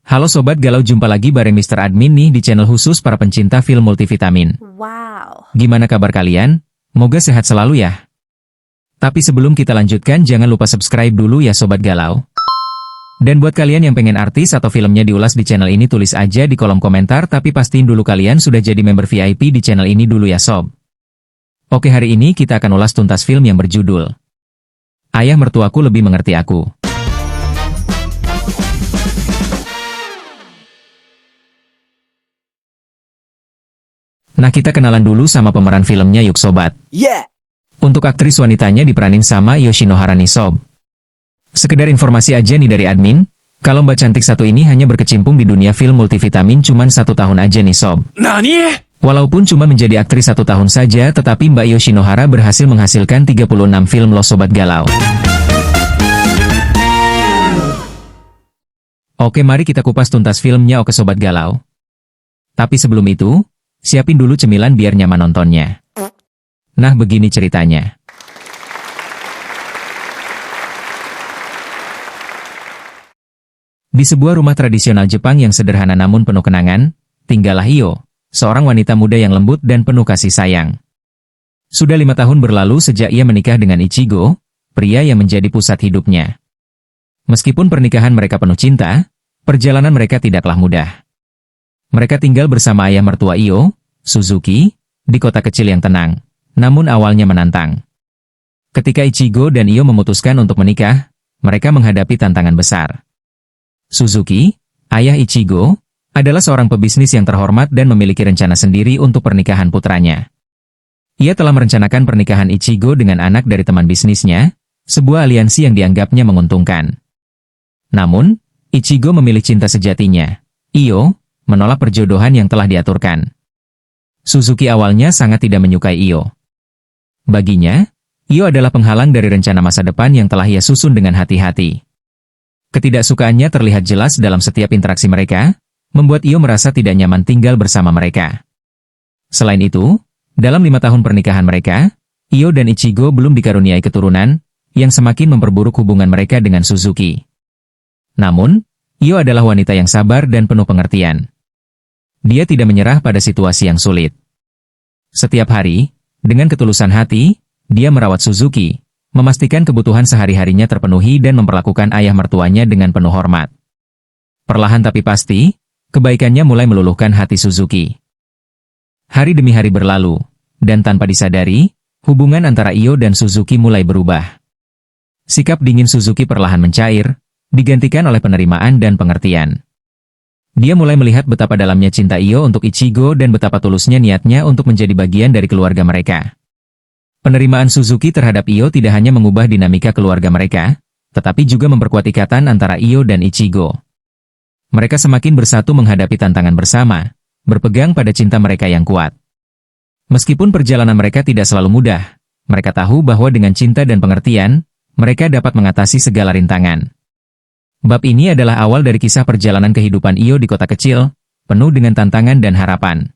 Halo Sobat Galau, jumpa lagi bareng Mr. Admin nih di channel khusus para pencinta film multivitamin. Wow. Gimana kabar kalian? Moga sehat selalu ya. Tapi sebelum kita lanjutkan, jangan lupa subscribe dulu ya Sobat Galau. Dan buat kalian yang pengen artis atau filmnya diulas di channel ini, tulis aja di kolom komentar, tapi pastiin dulu kalian sudah jadi member VIP di channel ini dulu ya Sob. Oke, hari ini kita akan ulas tuntas film yang berjudul Ayah Mertuaku Lebih Mengerti Aku. Nah, kita kenalan dulu sama pemeran filmnya yuk Sobat. Yeah. Untuk aktris wanitanya diperanin sama Yoshinohara nih Sob. Sekedar informasi aja nih dari admin, kalau Mbak cantik satu ini hanya berkecimpung di dunia film multivitamin cuman 1 tahun aja nih Sob. Nani? Walaupun cuma menjadi aktris 1 tahun saja, tetapi Mbak Yoshinohara berhasil menghasilkan 36 film loh Sobat Galau. Oke, mari kita kupas tuntas filmnya oke Sobat Galau. Tapi sebelum itu, siapin dulu cemilan biar nyaman nontonnya. Nah, begini ceritanya. Di sebuah rumah tradisional Jepang yang sederhana namun penuh kenangan, tinggallah Io, seorang wanita muda yang lembut dan penuh kasih sayang. Sudah 5 tahun berlalu sejak ia menikah dengan Ichigo, pria yang menjadi pusat hidupnya. Meskipun pernikahan mereka penuh cinta, perjalanan mereka tidaklah mudah. Mereka tinggal bersama ayah mertua Io, Suzuki, di kota kecil yang tenang, namun awalnya menantang. Ketika Ichigo dan Io memutuskan untuk menikah, mereka menghadapi tantangan besar. Suzuki, ayah Ichigo, adalah seorang pebisnis yang terhormat dan memiliki rencana sendiri untuk pernikahan putranya. Ia telah merencanakan pernikahan Ichigo dengan anak dari teman bisnisnya, sebuah aliansi yang dianggapnya menguntungkan. Namun, Ichigo memilih cinta sejatinya. Io menolak perjodohan yang telah diaturkan. Suzuki awalnya sangat tidak menyukai Io. Baginya, Io adalah penghalang dari rencana masa depan yang telah ia susun dengan hati-hati. Ketidaksukaannya terlihat jelas dalam setiap interaksi mereka, membuat Io merasa tidak nyaman tinggal bersama mereka. Selain itu, dalam 5 tahun pernikahan mereka, Io dan Ichigo belum dikaruniai keturunan, yang semakin memperburuk hubungan mereka dengan Suzuki. Namun, Io adalah wanita yang sabar dan penuh pengertian. Dia tidak menyerah pada situasi yang sulit. Setiap hari, dengan ketulusan hati, dia merawat Suzuki, memastikan kebutuhan sehari-harinya terpenuhi dan memperlakukan ayah mertuanya dengan penuh hormat. Perlahan tapi pasti, kebaikannya mulai meluluhkan hati Suzuki. Hari demi hari berlalu, dan tanpa disadari, hubungan antara Io dan Suzuki mulai berubah. Sikap dingin Suzuki perlahan mencair, digantikan oleh penerimaan dan pengertian. Dia mulai melihat betapa dalamnya cinta Io untuk Ichigo dan betapa tulusnya niatnya untuk menjadi bagian dari keluarga mereka. Penerimaan Suzuki terhadap Io tidak hanya mengubah dinamika keluarga mereka, tetapi juga memperkuat ikatan antara Io dan Ichigo. Mereka semakin bersatu menghadapi tantangan bersama, berpegang pada cinta mereka yang kuat. Meskipun perjalanan mereka tidak selalu mudah, mereka tahu bahwa dengan cinta dan pengertian, mereka dapat mengatasi segala rintangan. Bab ini adalah awal dari kisah perjalanan kehidupan Io di kota kecil, penuh dengan tantangan dan harapan.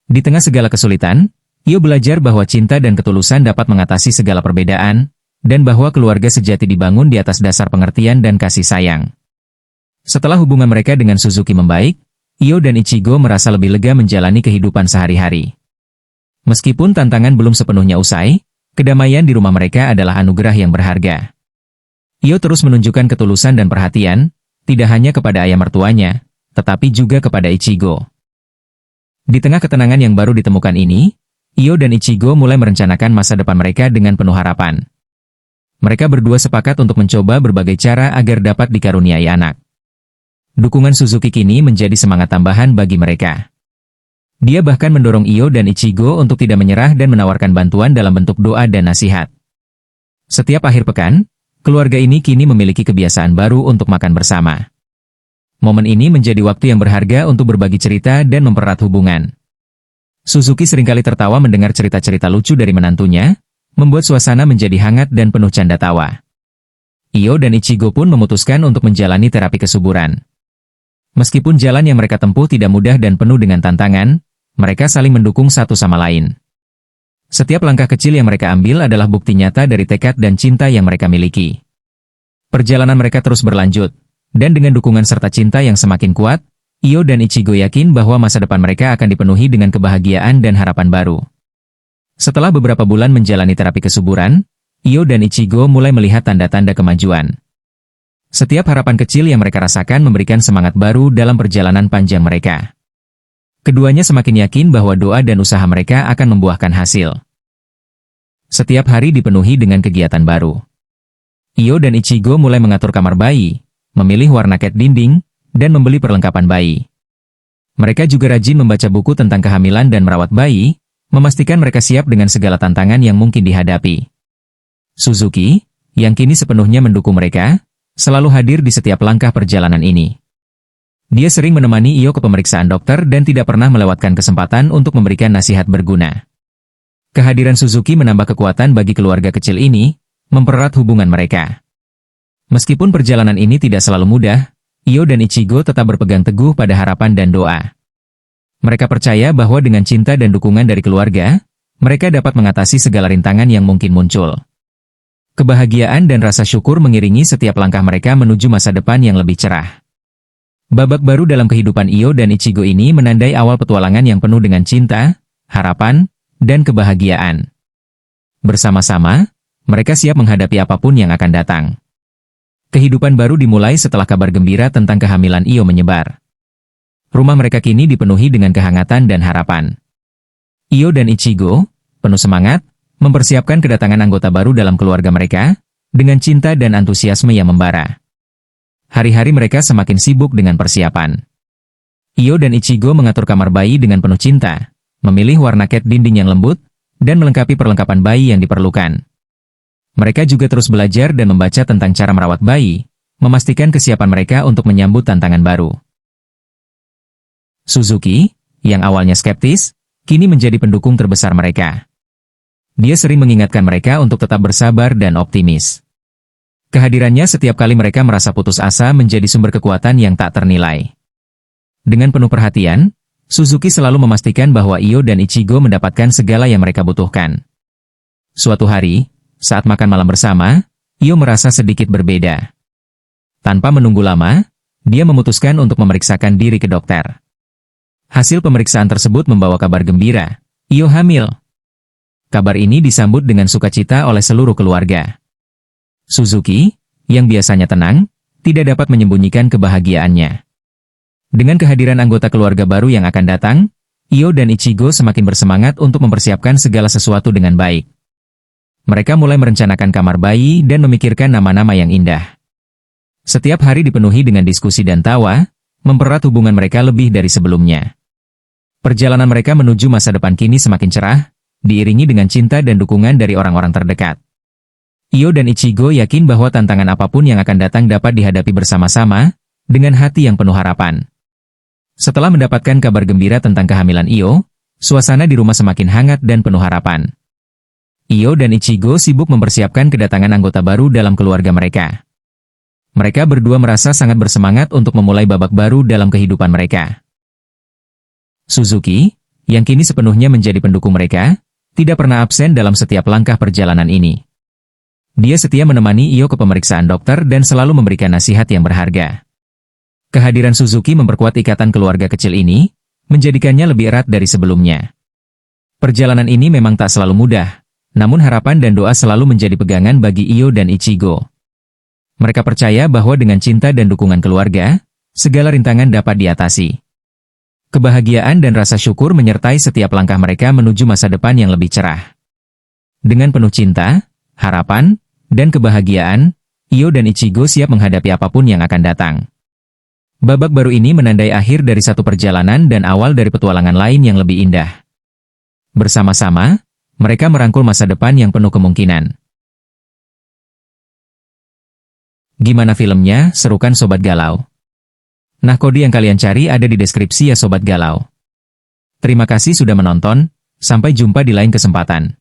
Di tengah segala kesulitan, Io belajar bahwa cinta dan ketulusan dapat mengatasi segala perbedaan, dan bahwa keluarga sejati dibangun di atas dasar pengertian dan kasih sayang. Setelah hubungan mereka dengan Suzuki membaik, Io dan Ichigo merasa lebih lega menjalani kehidupan sehari-hari. Meskipun tantangan belum sepenuhnya usai, kedamaian di rumah mereka adalah anugerah yang berharga. Io terus menunjukkan ketulusan dan perhatian, tidak hanya kepada ayah mertuanya, tetapi juga kepada Ichigo. Di tengah ketenangan yang baru ditemukan ini, Io dan Ichigo mulai merencanakan masa depan mereka dengan penuh harapan. Mereka berdua sepakat untuk mencoba berbagai cara agar dapat dikaruniai anak. Dukungan Suzuki kini menjadi semangat tambahan bagi mereka. Dia bahkan mendorong Io dan Ichigo untuk tidak menyerah dan menawarkan bantuan dalam bentuk doa dan nasihat. Setiap akhir pekan, keluarga ini kini memiliki kebiasaan baru untuk makan bersama. Momen ini menjadi waktu yang berharga untuk berbagi cerita dan mempererat hubungan. Suzuki seringkali tertawa mendengar cerita-cerita lucu dari menantunya, membuat suasana menjadi hangat dan penuh canda tawa. Io dan Ichigo pun memutuskan untuk menjalani terapi kesuburan. Meskipun jalan yang mereka tempuh tidak mudah dan penuh dengan tantangan, mereka saling mendukung satu sama lain. Setiap langkah kecil yang mereka ambil adalah bukti nyata dari tekad dan cinta yang mereka miliki. Perjalanan mereka terus berlanjut, Dan dengan dukungan serta cinta yang semakin kuat, Io dan Ichigo yakin bahwa masa depan mereka akan dipenuhi dengan kebahagiaan dan harapan baru. Setelah beberapa bulan menjalani terapi kesuburan, Io dan Ichigo mulai melihat tanda-tanda kemajuan. Setiap harapan kecil yang mereka rasakan memberikan semangat baru dalam perjalanan panjang mereka. Keduanya semakin yakin bahwa doa dan usaha mereka akan membuahkan hasil. Setiap hari dipenuhi dengan kegiatan baru. Io dan Ichigo mulai mengatur kamar bayi, memilih warna cat dinding, dan membeli perlengkapan bayi. Mereka juga rajin membaca buku tentang kehamilan dan merawat bayi, memastikan mereka siap dengan segala tantangan yang mungkin dihadapi. Suzuki, yang kini sepenuhnya mendukung mereka, selalu hadir di setiap langkah perjalanan ini. Dia sering menemani Io ke pemeriksaan dokter dan tidak pernah melewatkan kesempatan untuk memberikan nasihat berguna. Kehadiran Suzuki menambah kekuatan bagi keluarga kecil ini, mempererat hubungan mereka. Meskipun perjalanan ini tidak selalu mudah, Io dan Ichigo tetap berpegang teguh pada harapan dan doa. Mereka percaya bahwa dengan cinta dan dukungan dari keluarga, mereka dapat mengatasi segala rintangan yang mungkin muncul. Kebahagiaan dan rasa syukur mengiringi setiap langkah mereka menuju masa depan yang lebih cerah. Babak baru dalam kehidupan Io dan Ichigo ini menandai awal petualangan yang penuh dengan cinta, harapan, dan kebahagiaan. Bersama-sama, mereka siap menghadapi apapun yang akan datang. Kehidupan baru dimulai setelah kabar gembira tentang kehamilan Io menyebar. Rumah mereka kini dipenuhi dengan kehangatan dan harapan. Io dan Ichigo, penuh semangat, mempersiapkan kedatangan anggota baru dalam keluarga mereka, dengan cinta dan antusiasme yang membara. Hari-hari mereka semakin sibuk dengan persiapan. Io dan Ichigo mengatur kamar bayi dengan penuh cinta, memilih warna cat dinding yang lembut, dan melengkapi perlengkapan bayi yang diperlukan. Mereka juga terus belajar dan membaca tentang cara merawat bayi, memastikan kesiapan mereka untuk menyambut tantangan baru. Suzuki, yang awalnya skeptis, kini menjadi pendukung terbesar mereka. Dia sering mengingatkan mereka untuk tetap bersabar dan optimis. Kehadirannya setiap kali mereka merasa putus asa menjadi sumber kekuatan yang tak ternilai. Dengan penuh perhatian, Suzuki selalu memastikan bahwa Io dan Ichigo mendapatkan segala yang mereka butuhkan. Suatu hari, saat makan malam bersama, Io merasa sedikit berbeda. Tanpa menunggu lama, dia memutuskan untuk memeriksakan diri ke dokter. Hasil pemeriksaan tersebut membawa kabar gembira, Io hamil. Kabar ini disambut dengan sukacita oleh seluruh keluarga. Suzuki, yang biasanya tenang, tidak dapat menyembunyikan kebahagiaannya. Dengan kehadiran anggota keluarga baru yang akan datang, Io dan Ichigo semakin bersemangat untuk mempersiapkan segala sesuatu dengan baik. Mereka mulai merencanakan kamar bayi dan memikirkan nama-nama yang indah. Setiap hari dipenuhi dengan diskusi dan tawa, mempererat hubungan mereka lebih dari sebelumnya. Perjalanan mereka menuju masa depan kini semakin cerah, diiringi dengan cinta dan dukungan dari orang-orang terdekat. Io dan Ichigo yakin bahwa tantangan apapun yang akan datang dapat dihadapi bersama-sama, dengan hati yang penuh harapan. Setelah mendapatkan kabar gembira tentang kehamilan Io, suasana di rumah semakin hangat dan penuh harapan. Io dan Ichigo sibuk mempersiapkan kedatangan anggota baru dalam keluarga mereka. Mereka berdua merasa sangat bersemangat untuk memulai babak baru dalam kehidupan mereka. Suzuki, yang kini sepenuhnya menjadi pendukung mereka, tidak pernah absen dalam setiap langkah perjalanan ini. Dia setia menemani Io ke pemeriksaan dokter dan selalu memberikan nasihat yang berharga. Kehadiran Suzuki memperkuat ikatan keluarga kecil ini, menjadikannya lebih erat dari sebelumnya. Perjalanan ini memang tak selalu mudah, namun harapan dan doa selalu menjadi pegangan bagi Io dan Ichigo. Mereka percaya bahwa dengan cinta dan dukungan keluarga, segala rintangan dapat diatasi. Kebahagiaan dan rasa syukur menyertai setiap langkah mereka menuju masa depan yang lebih cerah. Dengan penuh cinta, harapan, dan kebahagiaan, Io dan Ichigo siap menghadapi apapun yang akan datang. Babak baru ini menandai akhir dari satu perjalanan dan awal dari petualangan lain yang lebih indah. Bersama-sama, mereka merangkul masa depan yang penuh kemungkinan. Gimana filmnya? Seru kan Sobat Galau? Nah, kode yang kalian cari ada di deskripsi ya Sobat Galau. Terima kasih sudah menonton, sampai jumpa di lain kesempatan.